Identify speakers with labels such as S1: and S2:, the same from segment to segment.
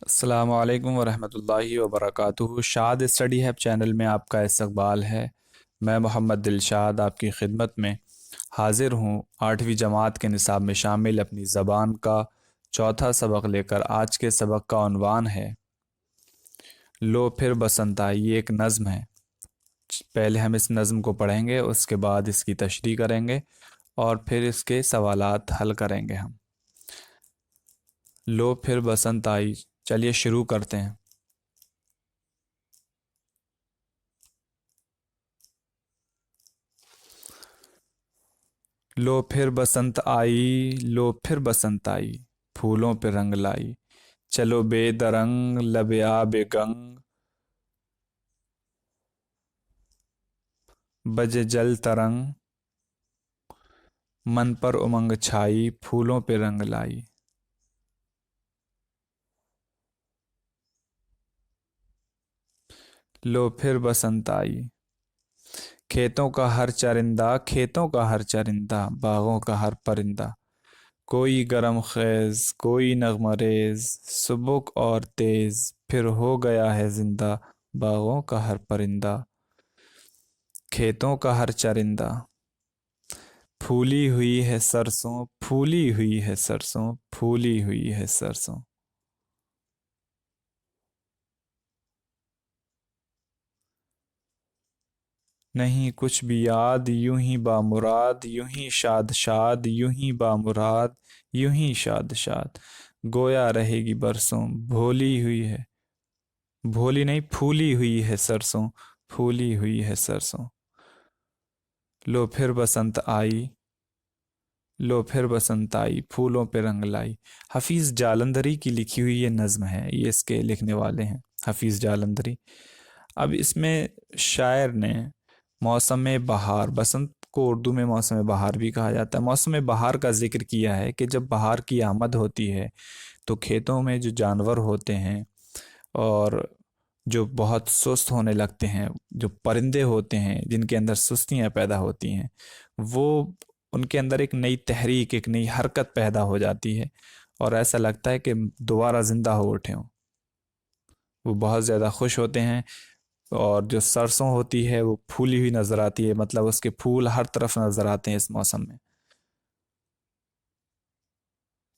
S1: अस्सलाम वालेकुम वरहमतुल्लाहि वबरकातुहू। शाद स्टडी हब चैनल में आपका इस्तकबाल है। मैं मोहम्मद दिलशाद आपकी खिदमत में हाजिर हूँ। 8वीं जमात के निसाब में शामिल अपनी ज़बान का चौथा सबक लेकर आज के सबक का उन्वान है लो फिर बसंत आई। ये एक नज़्म है। पहले हम इस नज़्म को पढ़ेंगे, उसके बाद इसकी तशरीह करेंगे और फिर इसके सवालात हल करेंगे हम। लो फिर बसंत आई, चलिए शुरू करते हैं। लो फिर बसंत आई, लो फिर बसंत आई, फूलों पे रंग लाई। चलो बेदरंग लबे आबे गंग, बजे जल तरंग। मन पर उमंग छाई, फूलों पे रंग लाई। लो फिर बसंत आई। खेतों का हर चरिंदा, खेतों का हर चरिंदा, बागों का हर परिंदा। कोई गरम खेज, कोई नगमरेज, सुबुक और तेज, फिर हो गया है जिंदा, बागों का हर परिंदा। खेतों का हर चरिंदा। फूली हुई है सरसों, फूली हुई है सरसों, फूली हुई है सरसों। नहीं कुछ भी याद, यूं ही बामुराद, यूं ही शाद शाद, यूं ही बामुराद, यूं ही शाद शाद। गोया रहेगी बरसों, भोली हुई है, भोली नहीं फूली हुई है सरसों, फूली हुई है सरसों। लो फिर बसंत आई, लो फिर बसंत आई, फूलों पे रंग लाई। हफीज़ जालंधरी की लिखी हुई ये नज़्म है। ये इसके लिखने वाले हैं हफीज़ जालंधरी। अब इसमें शायर ने मौसम बहार, बसंत को उर्दू में मौसम बहार भी कहा जाता है, मौसम बहार का जिक्र किया है कि जब बहार की आमद होती है तो खेतों में जो जानवर होते हैं और जो बहुत सुस्त होने लगते हैं, जो परिंदे होते हैं जिनके अंदर सुस्तियाँ पैदा होती हैं, वो उनके अंदर एक नई तहरीक, एक नई हरकत पैदा हो जाती है और ऐसा लगता है कि दोबारा ज़िंदा हो उठे हों। वो बहुत ज़्यादा खुश होते हैं और जो सरसों होती है वो फूली हुई नज़र आती है, मतलब उसके फूल हर तरफ नज़र आते हैं इस मौसम में।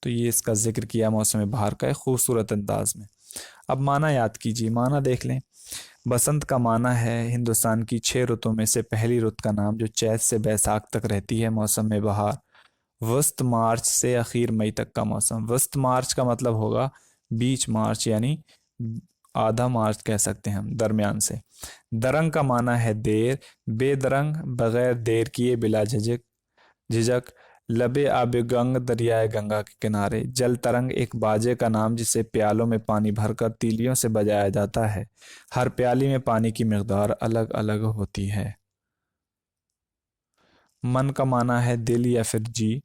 S1: तो ये इसका जिक्र किया मौसम बहार का एक खूबसूरत अंदाज में। अब माना याद कीजिए, माना देख लें। बसंत का माना है हिंदुस्तान की 6 रुतों में से पहली रुत का नाम, जो चैत से बैसाख तक रहती है, मौसम में बहार। वस्त मार्च से आखिर मई तक का मौसम। वस्त मार्च का मतलब होगा बीच मार्च, यानी आधा मार्च कह सकते हैं हम, दरमियान से। दरंग का माना है देर, बेदरंग बगैर देर किए, बिला झिझक झिझक। लबे आब गंग, दरियाए गंगा के किनारे। जल तरंग एक बाजे का नाम जिसे प्यालों में पानी भरकर तीलियों से बजाया जाता है। हर प्याली में पानी की मिकदार अलग अलग होती है। मन का माना है दिल या फिर जी,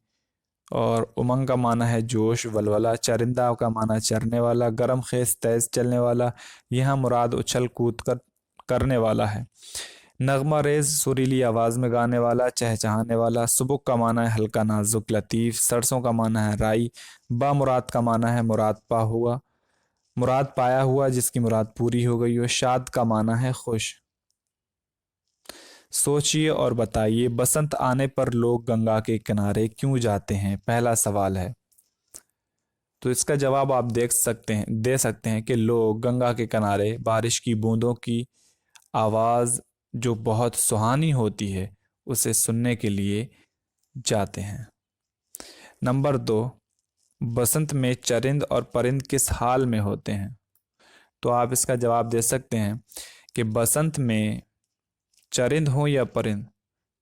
S1: और उमंग का माना है जोश वलवला। चरिंदा का माना चरने वाला, गरम खेस तेज चलने वाला। यहाँ मुराद उछल कूद कर करने वाला है। नगमा रेज सुरीली आवाज में गाने वाला, चहचहाने वाला। सुबुक का माना है हल्का नाजुक लतीफ। सरसों का माना है राई। बा मुराद का माना है मुराद पा हुआ, मुराद पाया हुआ जिसकी मुराद पूरी हो गई हो। शाद का माना है खुश। सोचिए और बताइए, बसंत आने पर लोग गंगा के किनारे क्यों जाते हैं? पहला सवाल है। तो इसका जवाब आप देख सकते हैं, दे सकते हैं कि लोग गंगा के किनारे बारिश की बूंदों की आवाज़ जो बहुत सुहानी होती है उसे सुनने के लिए जाते हैं। नंबर 2, बसंत में चरिंद और परिंद किस हाल में होते हैं? तो आप इसका जवाब दे सकते हैं कि बसंत में चरिंद हो या परिंद,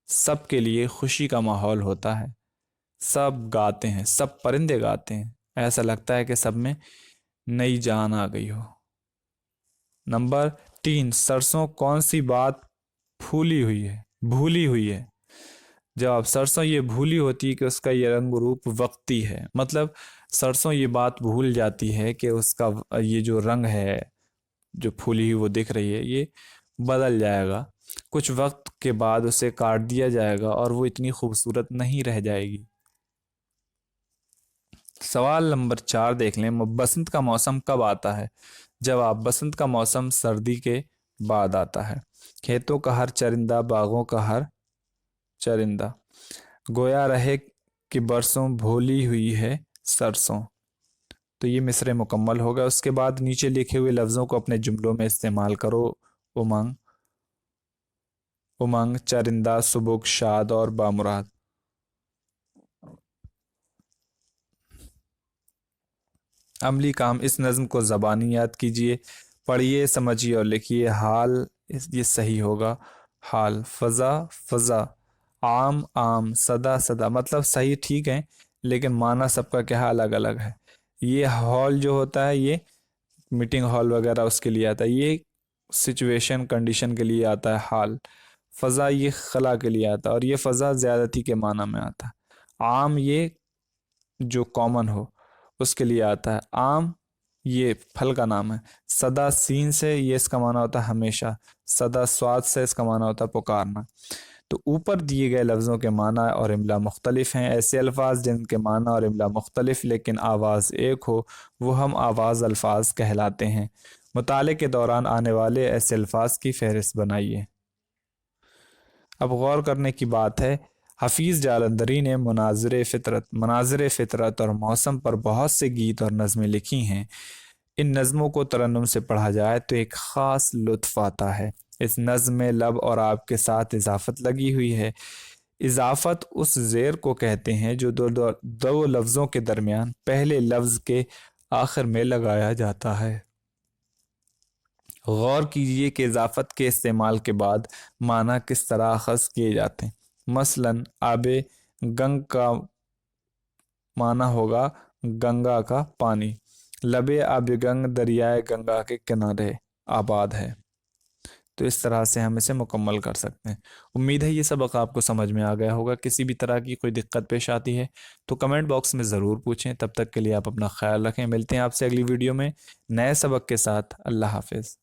S1: सबके लिए खुशी का माहौल होता है। सब गाते हैं, सब परिंदे गाते हैं, ऐसा लगता है कि सब में नई जान आ गई हो। नंबर 3, सरसों कौन सी बात फूली हुई है, भूली हुई है? जवाब, सरसों ये भूली होती है कि उसका ये रंग रूप वक्ती है। मतलब सरसों ये बात भूल जाती है कि उसका ये जो रंग है, जो फूली हुई वो दिख रही है, ये बदल जाएगा। कुछ वक्त के बाद उसे काट दिया जाएगा और वो इतनी खूबसूरत नहीं रह जाएगी। सवाल नंबर 4 देख लें। बसंत का मौसम कब आता है? जवाब, बसंत का मौसम सर्दी के बाद आता है। खेतों का हर चरिंदा, बागों का हर चरिंदा, गोया रहे कि बरसों भोली हुई है सरसों। तो ये मिसरे मुकम्मल होगा। उसके बाद नीचे लिखे हुए लफ्ज़ों को अपने जुमलों में इस्तेमाल करो। उमंग, उमंग, चरिंदा, सुबुक, शाद और बामुराद। अमली काम, इस नज़्म को ज़बानी याद कीजिए, पढ़िए, समझिए और लिखिए। हाल, ये सही होगा। हाल, फ़ज़ा, फ़ज़ा, आम, आम, सदा, सदा, मतलब सही ठीक है, लेकिन माना सबका क्या अलग अलग है। ये हॉल जो होता है ये मीटिंग हॉल वगैरह उसके लिए आता है, ये सिचुएशन कंडीशन के लिए आता है हाल। फ़ज़ा ये खला के लिए आता है, और ये फ़ज़ा ज़्यादती के माना में आता है। आम ये जो कॉमन हो उसके लिए आता है। आम ये फल का नाम है। सदा सीन से ये इसका माना होता है हमेशा। सदा स्वाद से इसका माना होता है पुकारना। तो ऊपर दिए गए लफ्ज़ों के माना और इमला मुख्तलिफ हैं। ऐसे अल्फाज जिनके माना और इमला मुख्तलिफ लेकिन आवाज़ एक हो वो हम आवाज़ अल्फाज कहलाते हैं। मुताले के दौरान आने वाले ऐसे अल्फाज की फहरिस्त बनाइए। अब गौर करने की बात है, हफीज़ जालंधरी ने मनाज़िर फ़ितरत और मौसम पर बहुत से गीत और नज़में लिखी हैं। इन नज़मों को तरन्नुम से पढ़ा जाए तो एक ख़ास लुत्फ़ आता है। इस नज़्म में लब और आप के साथ इजाफत लगी हुई है। इजाफत उस ज़ेर को कहते हैं जो दो लफ्ज़ों के दरमियान पहले लफ्ज़ के आखिर में लगाया जाता है। गौर कीजिए कि इजाफत के इस्तेमाल के बाद माना किस तरह अखज़ किए जाते हैं। मसलन आबे गंग का माना होगा गंगा का पानी। लबे आब गंग दरियाए गंगा के किनारे आबाद है। तो इस तरह से हम इसे मुकम्मल कर सकते हैं। उम्मीद है ये सबक आपको समझ में आ गया होगा। किसी भी तरह की कोई दिक्कत पेश आती है तो कमेंट बॉक्स में ज़रूर पूछें। तब तक के लिए आप अपना ख्याल रखें। मिलते हैं आपसे अगली वीडियो में नए सबक के साथ। अल्लाह हाफिज़।